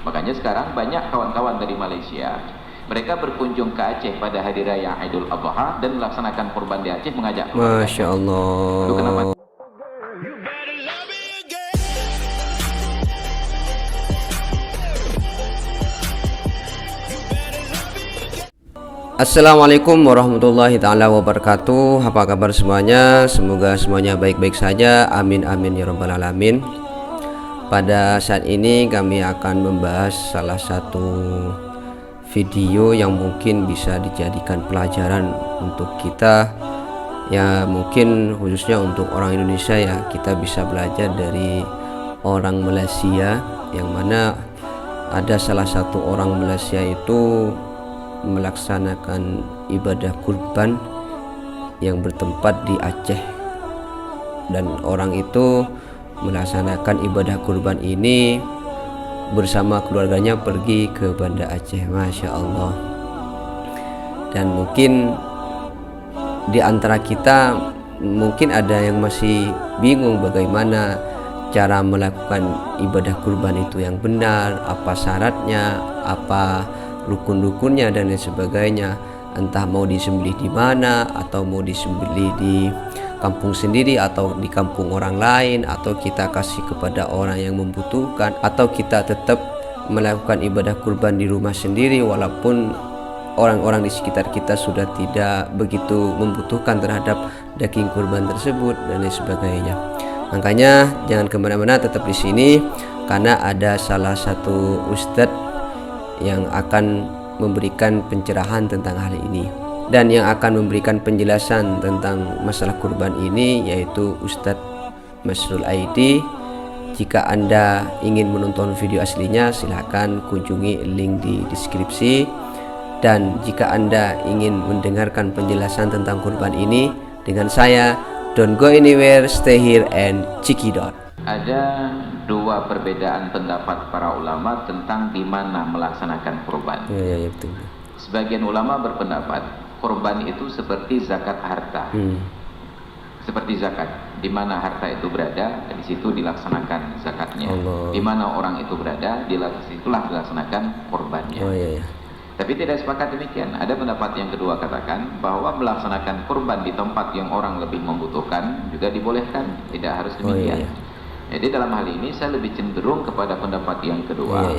Makanya sekarang banyak kawan-kawan dari Malaysia, mereka berkunjung ke Aceh pada hari raya Aidul Adha dan melaksanakan kurban di Aceh, mengajak keluarganya. Masya Allah. Lalu kenapa? Assalamualaikum warahmatullahi ta'ala wabarakatuh. Apa kabar semuanya? Semoga semuanya baik-baik saja. Amin amin ya rabbal alamin. Pada saat ini kami akan membahas salah satu video yang mungkin bisa dijadikan pelajaran untuk kita, ya mungkin khususnya untuk orang Indonesia. Ya, kita bisa belajar dari orang Malaysia, yang mana ada salah satu orang Malaysia itu melaksanakan ibadah kurban yang bertempat di Aceh, dan orang itu melaksanakan ibadah kurban ini bersama keluarganya pergi ke Banda Aceh. Masya Allah. Dan mungkin di antara kita mungkin ada yang masih bingung bagaimana cara melakukan ibadah kurban itu yang benar, apa syaratnya, apa rukun-rukunnya dan lain sebagainya. Entah mau disembelih di mana, atau mau disembelih di kampung sendiri atau di kampung orang lain, atau kita kasih kepada orang yang membutuhkan, atau kita tetap melakukan ibadah kurban di rumah sendiri walaupun orang-orang di sekitar kita sudah tidak begitu membutuhkan terhadap daging kurban tersebut dan lain sebagainya. Makanya jangan kemana-mana, tetap di sini karena ada salah satu ustadz yang akan memberikan pencerahan tentang hal ini, dan yang akan memberikan penjelasan tentang masalah kurban ini yaitu Ustadz Masrul Aidi. Jika Anda ingin menonton video aslinya, silahkan kunjungi link di deskripsi. Dan jika Anda ingin mendengarkan penjelasan tentang kurban ini dengan saya, don't go anywhere, stay here and check it out. Ada dua perbedaan pendapat para ulama tentang di mana melaksanakan kurban. Ya, betul. Sebagian ulama berpendapat kurban itu seperti zakat harta. Seperti zakat, di mana harta itu berada, di situ dilaksanakan zakatnya. Di mana orang itu berada, disitulah dilaksanakan kurbannya. Iya. Tapi tidak sepakat demikian. Ada pendapat yang kedua katakan bahwa melaksanakan kurban di tempat yang orang lebih membutuhkan juga dibolehkan, tidak harus demikian. Jadi dalam hal ini saya lebih cenderung kepada pendapat yang kedua,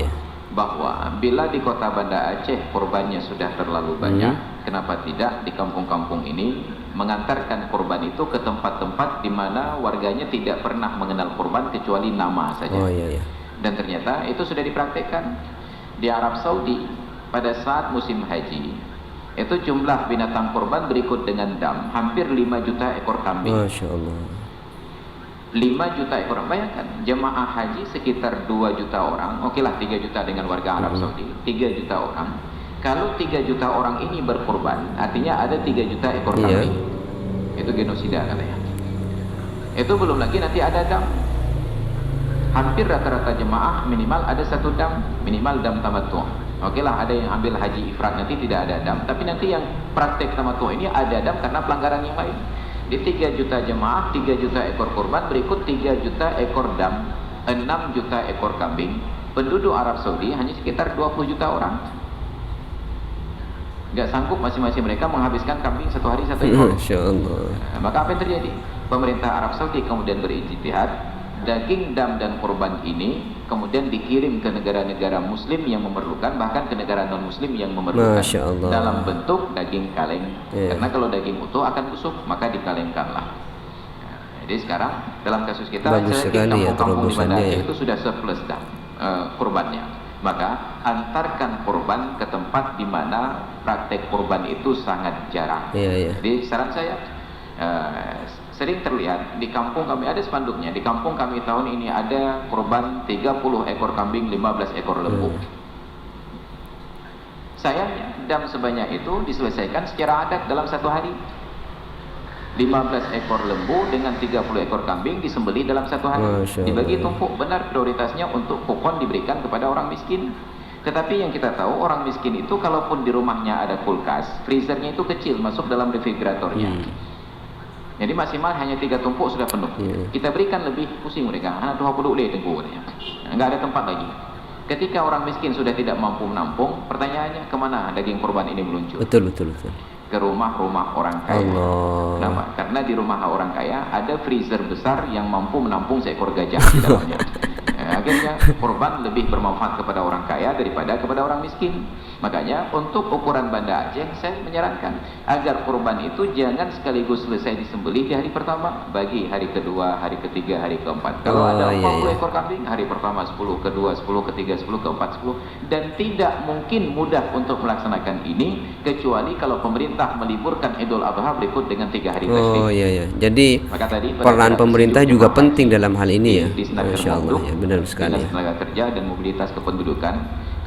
bahwa bila di kota Banda Aceh kurbannya sudah terlalu banyak, kenapa tidak di kampung-kampung ini mengantarkan kurban itu ke tempat-tempat di mana warganya tidak pernah mengenal kurban kecuali nama saja. Dan ternyata itu sudah dipraktekkan di Arab Saudi pada saat musim haji. Itu jumlah binatang kurban berikut dengan dam, hampir 5 juta ekor kambing. Masya Allah. 5 juta ekor. Bayangkan jemaah haji sekitar 2 juta orang. Okelah 3 juta dengan warga Arab Saudi, 3 juta orang. Kalau 3 juta orang ini berkurban, artinya ada 3 juta ekor kambing. Itu genosida katanya. Itu belum lagi nanti ada dam. Hampir rata-rata jemaah minimal ada satu dam, minimal dam tamattu'. Okelah ada yang ambil haji ifrat nanti tidak ada dam, tapi nanti yang praktek tamattu' ini ada dam karena pelanggaran yang lain. Di 3 juta jemaah, 3 juta ekor kurban, berikut 3 juta ekor dam, 6 juta ekor kambing. Penduduk Arab Saudi hanya sekitar 20 juta orang. Gak sanggup masing-masing mereka menghabiskan kambing satu hari satu ekor. Maka apa yang terjadi? Pemerintah Arab Saudi kemudian berijtihad, daging dam dan kurban ini kemudian dikirim ke negara-negara muslim yang memerlukan, bahkan ke negara non-muslim yang memerlukan, dalam bentuk daging kaleng. Karena kalau daging utuh akan busuk, maka dikalengkanlah. Jadi sekarang dalam kasus kita, kampung-kampung di Banda Aceh itu sudah surplus dam kurbannya. Maka antarkan kurban ke tempat di mana praktek kurban itu sangat jarang. Jadi saran saya, sering terlihat di kampung kami, ada spanduknya, di kampung kami tahun ini ada kurban 30 ekor kambing, 15 ekor lembu. Sayangnya dam sebanyak itu diselesaikan secara adat dalam satu hari. 15 ekor lembu dengan 30 ekor kambing disembelih dalam satu hari, dibagi tumpuk. Benar, prioritasnya untuk kupon diberikan kepada orang miskin. Tetapi yang kita tahu, orang miskin itu kalaupun di rumahnya ada kulkas, freezernya itu kecil, masuk dalam refrigeratornya. Jadi maksimal hanya 3 tumpuk sudah penuh. Kita berikan lebih, pusing mereka. Tuh aku boleh tengku katanya. Enggak ada tempat lagi. Ketika orang miskin sudah tidak mampu menampung, pertanyaannya kemana daging kurban ini meluncur? Betul. Ke rumah-rumah orang kaya. Kenapa? Karena di rumah orang kaya ada freezer besar yang mampu menampung seekor gajah di dalamnya. Akhirnya kurban lebih bermanfaat kepada orang kaya daripada kepada orang miskin. Makanya untuk ukuran Banda Aceh saya menyarankan agar kurban itu jangan sekaligus selesai disembelih di hari pertama, bagi hari kedua, hari ketiga, hari keempat. Kalau ada 40 ekor kambing, hari pertama 10, kedua 10, ketiga 10, keempat 10, dan tidak mungkin mudah untuk melaksanakan ini kecuali kalau pemerintah meliburkan Idul Adha berikut dengan 3 hari tasyrik. Jadi peran pemerintah juga penting dalam hal ini ya. Masya Allah ya, benar sekali. Dinas Tenaga Kerja dan Mobilitas Kependudukan,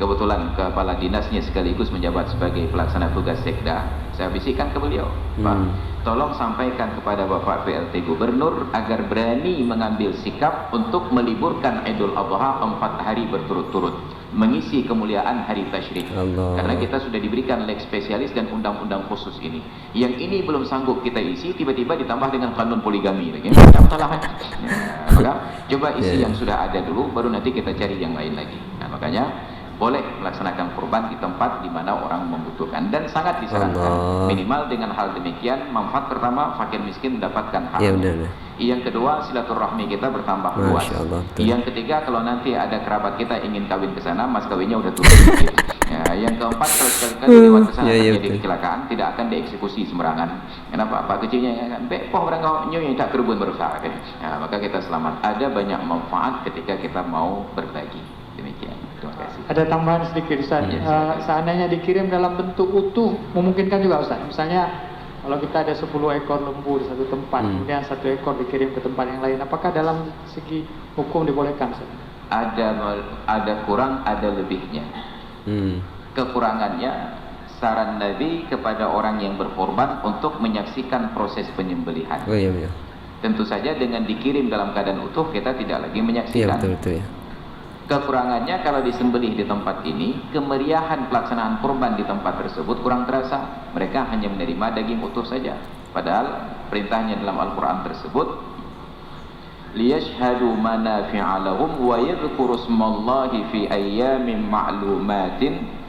kebetulan kepala dinasnya sekaligus menjabat sebagai pelaksana tugas Sekda. Saya bisikkan ke beliau, Pak, tolong sampaikan kepada Bapak PLT Gubernur agar berani mengambil sikap untuk meliburkan Idul Adha 4 hari berturut-turut, mengisi kemuliaan hari tasyrik. Karena kita sudah diberikan leg spesialis dan undang-undang khusus ini. Yang ini belum sanggup kita isi, tiba-tiba ditambah dengan kanun poligami lagi. Maka coba isi yang sudah ada dulu, baru nanti kita cari yang lain lagi. Nah, makanya boleh melaksanakan kurban di tempat di mana orang membutuhkan, dan sangat disarankan minimal dengan hal demikian. Manfaat pertama, fakir miskin mendapatkan hak. Yang kedua, silaturahmi kita bertambah luas. Yang ketiga, kalau nanti ada kerabat kita ingin kawin ke sana, mas kawinnya udah turun sedikit. Yang keempat, kalau sekali-kali lewat ke sana terjadi kecelakaan, tidak akan dieksekusi sembarangan. Kenapa? Pak kecilnya kan bepoh orang kau nyoy tak kerubun berusaha kan. Maka kita selamat. Ada banyak manfaat ketika kita mau berbagi. Demikian. Terima kasih. Ada tambahan sedikit Ustaz. Seandainya dikirim dalam bentuk utuh, memungkinkan juga Ustaz. Misalnya kalau kita ada 10 ekor lembu di satu tempat, kemudian 1 ekor dikirim ke tempat yang lain, apakah dalam segi hukum dibolehkan Ustaz? Ada kurang, ada lebihnya. Kekurangannya, saran Nabi kepada orang yang berkorban untuk menyaksikan proses penyembelihan. Tentu saja dengan dikirim dalam keadaan utuh kita tidak lagi menyaksikan. Kekurangannya kalau disembelih di tempat ini, kemeriahan pelaksanaan kurban di tempat tersebut kurang terasa. Mereka hanya menerima daging utuh saja. Padahal perintahnya dalam Al-Quran tersebut, liyashhadu manafi'a lahum wa yadhkuru ismallahi fi ayyamin ma'lumatin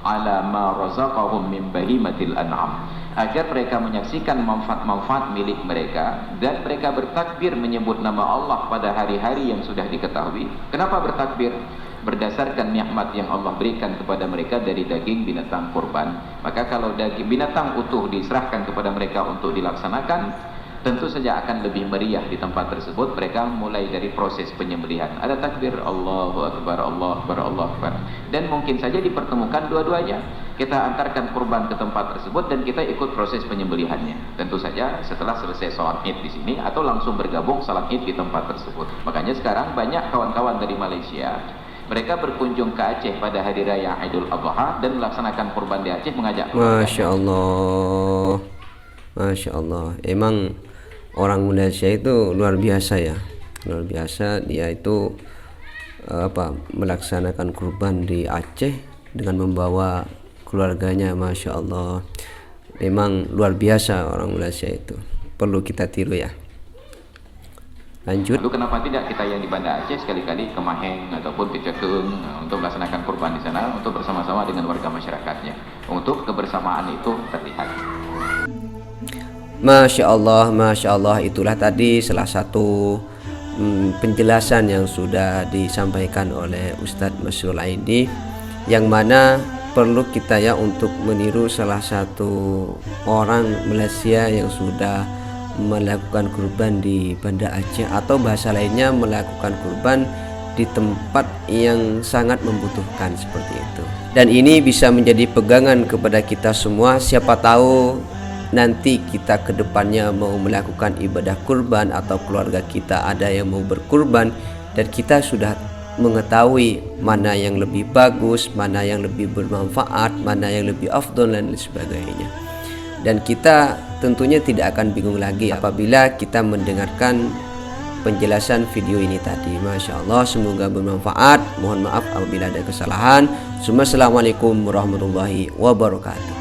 ala ma razaqahum min bahimatil an'am, agar mereka menyaksikan manfaat-manfaat milik mereka dan mereka bertakbir menyebut nama Allah pada hari-hari yang sudah diketahui. Kenapa bertakbir? Berdasarkan nikmat yang Allah berikan kepada mereka dari daging binatang kurban. Maka kalau daging binatang utuh diserahkan kepada mereka untuk dilaksanakan, tentu saja akan lebih meriah di tempat tersebut. Mereka mulai dari proses penyembelihan, ada takbir Allahu Akbar, Allahu Akbar, Allahu Akbar, dan mungkin saja dipertemukan dua-duanya. Kita antarkan kurban ke tempat tersebut dan kita ikut proses penyembelihannya. Tentu saja setelah selesai sholat Id di sini atau langsung bergabung sholat Id di tempat tersebut. Makanya sekarang banyak kawan-kawan dari Malaysia, mereka berkunjung ke Aceh pada hari raya Idul Adha dan melaksanakan kurban di Aceh, mengajak. Masya Allah, Masya Allah. Emang orang Malaysia itu luar biasa ya, luar biasa. Dia itu melaksanakan kurban di Aceh dengan membawa keluarganya. Masya Allah, memang luar biasa orang Malaysia itu, perlu kita tiru ya. Lanjut. Lalu kenapa tidak kita yang di Banda Aceh sekali-kali ke Maheng ataupun ke Cekung untuk melaksanakan kurban di sana, untuk bersama-sama dengan warga masyarakatnya, untuk kebersamaan itu terlihat. Masya Allah, itulah tadi salah satu penjelasan yang sudah disampaikan oleh Ustadz Masrul Aidi, yang mana perlu kita ya untuk meniru salah satu orang Malaysia yang sudah melakukan kurban di Banda Aceh, atau bahasa lainnya melakukan kurban di tempat yang sangat membutuhkan seperti itu. Dan ini bisa menjadi pegangan kepada kita semua. Siapa tahu nanti kita ke depannya mau melakukan ibadah kurban atau keluarga kita ada yang mau berkurban, dan kita sudah mengetahui mana yang lebih bagus, mana yang lebih bermanfaat, mana yang lebih afdol dan sebagainya. Dan kita tentunya tidak akan bingung lagi apabila kita mendengarkan penjelasan video ini tadi. Masya Allah, semoga bermanfaat. Mohon maaf apabila ada kesalahan. Assalamualaikum warahmatullahi wabarakatuh.